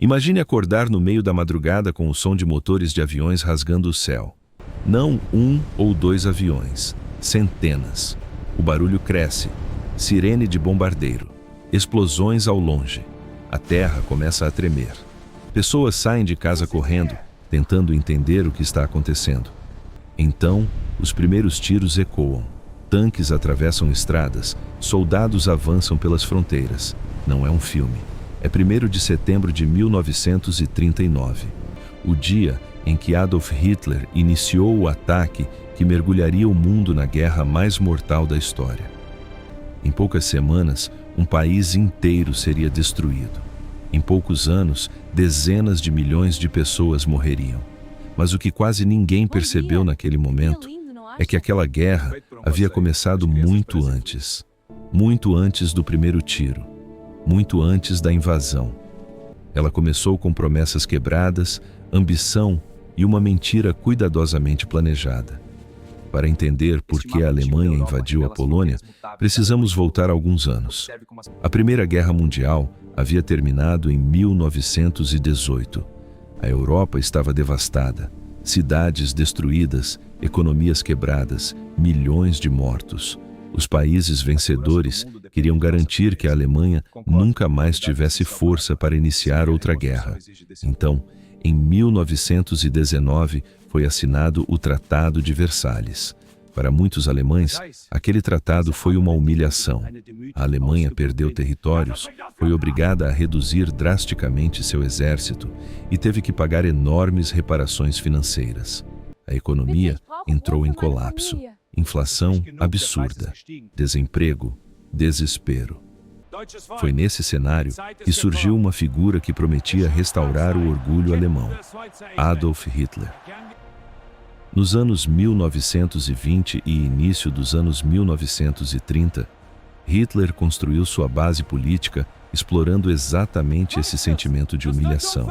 Imagine acordar no meio da madrugada com o som de motores de aviões rasgando o céu. Não um ou dois aviões, centenas. O barulho cresce, sirene de bombardeiro, explosões ao longe. A terra começa a tremer. Pessoas saem de casa correndo, tentando entender o que está acontecendo. Então, os primeiros tiros ecoam. Tanques atravessam estradas, soldados avançam pelas fronteiras. Não é um filme. É 1º de setembro de 1939, o dia em que Adolf Hitler iniciou o ataque que mergulharia o mundo na guerra mais mortal da história. Em poucas semanas, um país inteiro seria destruído. Em poucos anos, dezenas de milhões de pessoas morreriam. Mas o que quase ninguém percebeu naquele momento é que aquela guerra havia começado muito antes do primeiro tiro, muito antes da invasão. Ela começou com promessas quebradas, ambição e uma mentira cuidadosamente planejada. Para entender por que a Alemanha invadiu a Polônia, precisamos voltar alguns anos. A Primeira Guerra Mundial havia terminado em 1918. A Europa estava devastada, cidades destruídas, economias quebradas, milhões de mortos. Os países vencedores queriam garantir que a Alemanha nunca mais tivesse força para iniciar outra guerra. Então, em 1919, foi assinado o Tratado de Versalhes. Para muitos alemães, aquele tratado foi uma humilhação. A Alemanha perdeu territórios, foi obrigada a reduzir drasticamente seu exército e teve que pagar enormes reparações financeiras. A economia entrou em colapso. Inflação absurda, desemprego, desespero. Foi nesse cenário que surgiu uma figura que prometia restaurar o orgulho alemão: Adolf Hitler. Nos anos 1920 e início dos anos 1930, Hitler construiu sua base política explorando exatamente esse sentimento de humilhação.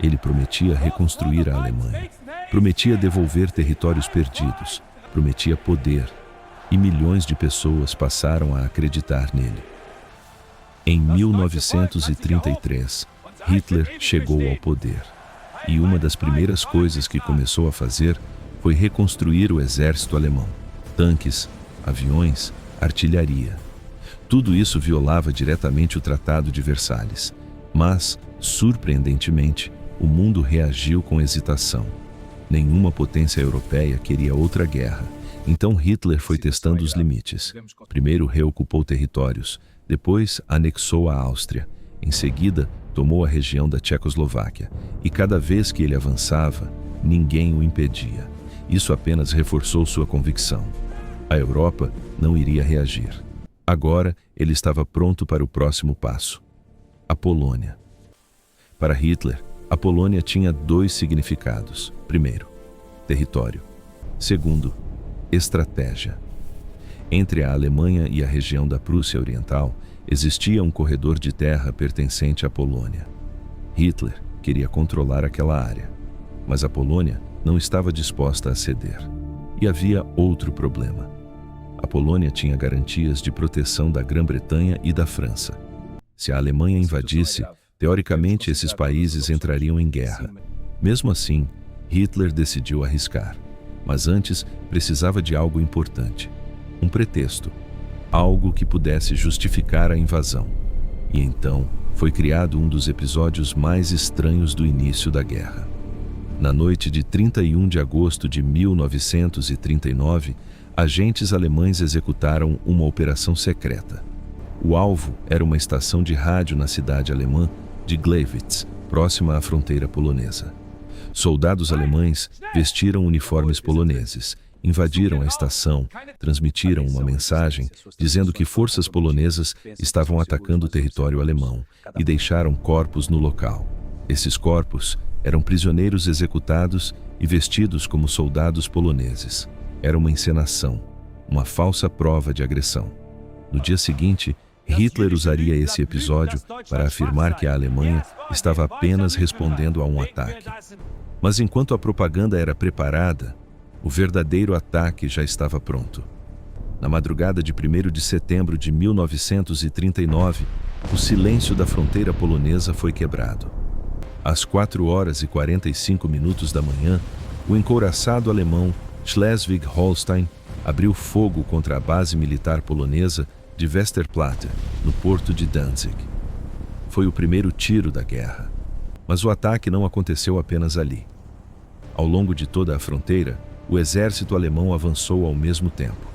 Ele prometia reconstruir a Alemanha, prometia devolver territórios perdidos, prometia poder, e milhões de pessoas passaram a acreditar nele. Em 1933, Hitler chegou ao poder, e uma das primeiras coisas que começou a fazer foi reconstruir o exército alemão. Tanques, aviões, artilharia. Tudo isso violava diretamente o Tratado de Versalhes, mas, surpreendentemente, o mundo reagiu com hesitação. Nenhuma potência europeia queria outra guerra, então Hitler foi testando os limites. Primeiro reocupou territórios, depois anexou a Áustria, em seguida tomou a região da Tchecoslováquia, e cada vez que ele avançava, ninguém o impedia. Isso apenas reforçou sua convicção. A Europa não iria reagir. Agora, ele estava pronto para o próximo passo: a Polônia. Para Hitler, a Polônia tinha dois significados. Primeiro, território. Segundo, estratégia. Entre a Alemanha e a região da Prússia Oriental, existia um corredor de terra pertencente à Polônia. Hitler queria controlar aquela área, mas a Polônia não estava disposta a ceder. E havia outro problema. A Polônia tinha garantias de proteção da Grã-Bretanha e da França. Se a Alemanha invadisse, teoricamente esses países entrariam em guerra. Mesmo assim, Hitler decidiu arriscar. Mas antes, precisava de algo importante. Um pretexto. Algo que pudesse justificar a invasão. E então, foi criado um dos episódios mais estranhos do início da guerra. Na noite de 31 de agosto de 1939, agentes alemães executaram uma operação secreta. O alvo era uma estação de rádio na cidade alemã de Gleiwitz, próxima à fronteira polonesa. Soldados alemães vestiram uniformes poloneses, invadiram a estação, transmitiram uma mensagem dizendo que forças polonesas estavam atacando o território alemão e deixaram corpos no local. Esses corpos eram prisioneiros executados e vestidos como soldados poloneses. Era uma encenação, uma falsa prova de agressão. No dia seguinte, Hitler usaria esse episódio para afirmar que a Alemanha estava apenas respondendo a um ataque. Mas enquanto a propaganda era preparada, o verdadeiro ataque já estava pronto. Na madrugada de 1º de setembro de 1939, o silêncio da fronteira polonesa foi quebrado. Às 4h45 da manhã, o encouraçado alemão Schleswig-Holstein abriu fogo contra a base militar polonesa de Westerplatte, no porto de Danzig. Foi o primeiro tiro da guerra. Mas o ataque não aconteceu apenas ali. Ao longo de toda a fronteira, o exército alemão avançou ao mesmo tempo.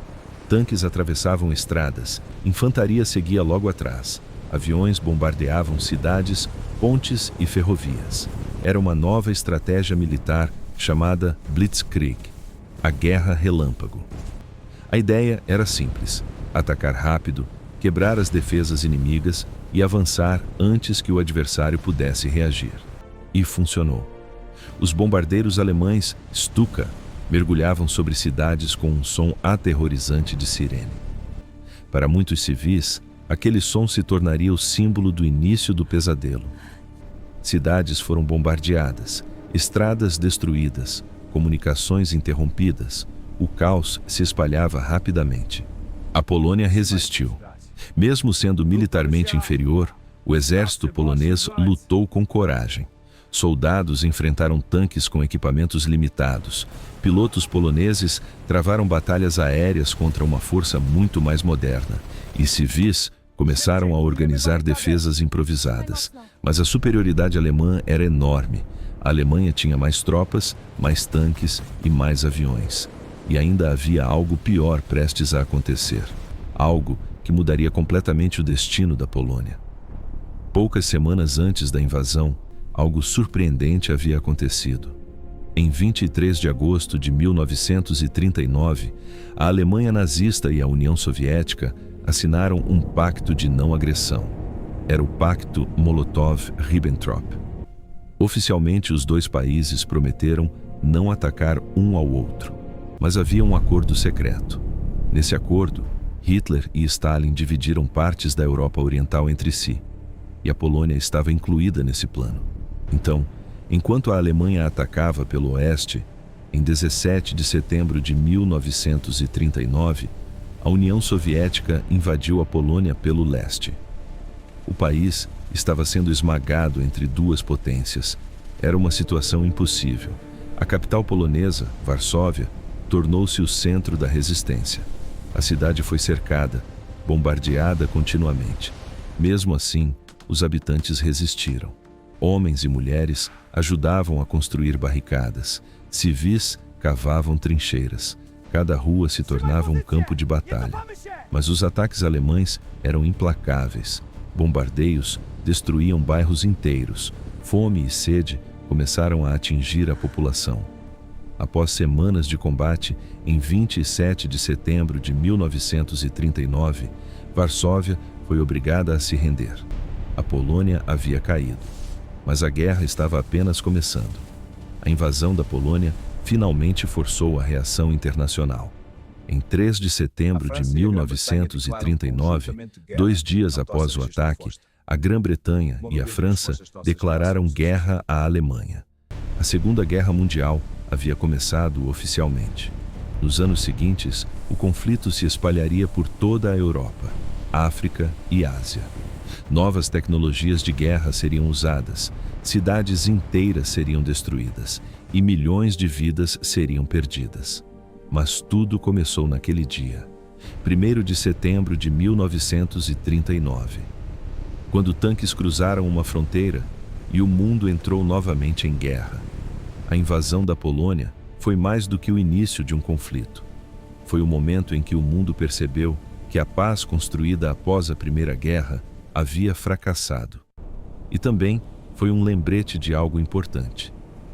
Tanques atravessavam estradas, infantaria seguia logo atrás, aviões bombardeavam cidades, pontes e ferrovias. Era uma nova estratégia militar chamada Blitzkrieg, a Guerra Relâmpago. A ideia era simples: atacar rápido, quebrar as defesas inimigas e avançar antes que o adversário pudesse reagir. E funcionou. Os bombardeiros alemães Stuka mergulhavam sobre cidades com um som aterrorizante de sirene. Para muitos civis, aquele som se tornaria o símbolo do início do pesadelo. Cidades foram bombardeadas, estradas destruídas, comunicações interrompidas. O caos se espalhava rapidamente. A Polônia resistiu. Mesmo sendo militarmente inferior, o exército polonês lutou com coragem. Soldados enfrentaram tanques com equipamentos limitados. Pilotos poloneses travaram batalhas aéreas contra uma força muito mais moderna. E civis começaram a organizar defesas improvisadas. Mas a superioridade alemã era enorme. A Alemanha tinha mais tropas, mais tanques e mais aviões. E ainda havia algo pior prestes a acontecer. Algo que mudaria completamente o destino da Polônia. Poucas semanas antes da invasão, algo surpreendente havia acontecido. Em 23 de agosto de 1939, a Alemanha nazista e a União Soviética assinaram um pacto de não agressão. Era o Pacto Molotov-Ribbentrop. Oficialmente, os dois países prometeram não atacar um ao outro, mas havia um acordo secreto. Nesse acordo, Hitler e Stalin dividiram partes da Europa Oriental entre si, e a Polônia estava incluída nesse plano. Então, enquanto a Alemanha atacava pelo oeste, em 17 de setembro de 1939, a União Soviética invadiu a Polônia pelo leste. O país estava sendo esmagado entre duas potências. Era uma situação impossível. A capital polonesa, Varsóvia, tornou-se o centro da resistência. A cidade foi cercada, bombardeada continuamente. Mesmo assim, os habitantes resistiram. Homens e mulheres ajudavam a construir barricadas. Civis cavavam trincheiras. Cada rua se tornava um campo de batalha. Mas os ataques alemães eram implacáveis. Bombardeios destruíam bairros inteiros. Fome e sede começaram a atingir a população. Após semanas de combate, em 27 de setembro de 1939, Varsóvia foi obrigada a se render. A Polônia havia caído. Mas a guerra estava apenas começando. A invasão da Polônia finalmente forçou a reação internacional. Em 3 de setembro de 1939, 2 dias após o ataque, a Grã-Bretanha e a França declararam guerra à Alemanha. A Segunda Guerra Mundial havia começado oficialmente. Nos anos seguintes, o conflito se espalharia por toda a Europa, África e Ásia. Novas tecnologias de guerra seriam usadas, cidades inteiras seriam destruídas e milhões de vidas seriam perdidas. Mas tudo começou naquele dia, 1º de setembro de 1939, quando tanques cruzaram uma fronteira e o mundo entrou novamente em guerra. A invasão da Polônia foi mais do que o início de um conflito. Foi o momento em que o mundo percebeu que a paz construída após a Primeira Guerra havia fracassado. E também foi um lembrete de algo importante.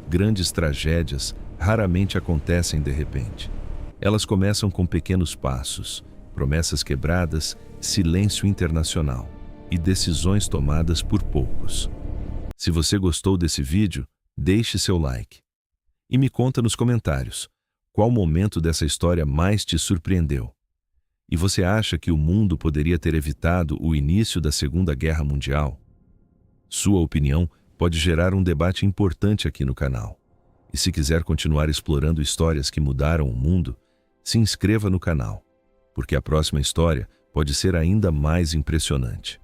Grandes tragédias raramente acontecem de repente. Elas começam com pequenos passos, promessas quebradas, silêncio internacional e decisões tomadas por poucos. Se você gostou desse vídeo, deixe seu like. E me conta nos comentários, qual momento dessa história mais te surpreendeu? E você acha que o mundo poderia ter evitado o início da Segunda Guerra Mundial? Sua opinião pode gerar um debate importante aqui no canal. E se quiser continuar explorando histórias que mudaram o mundo, se inscreva no canal, porque a próxima história pode ser ainda mais impressionante.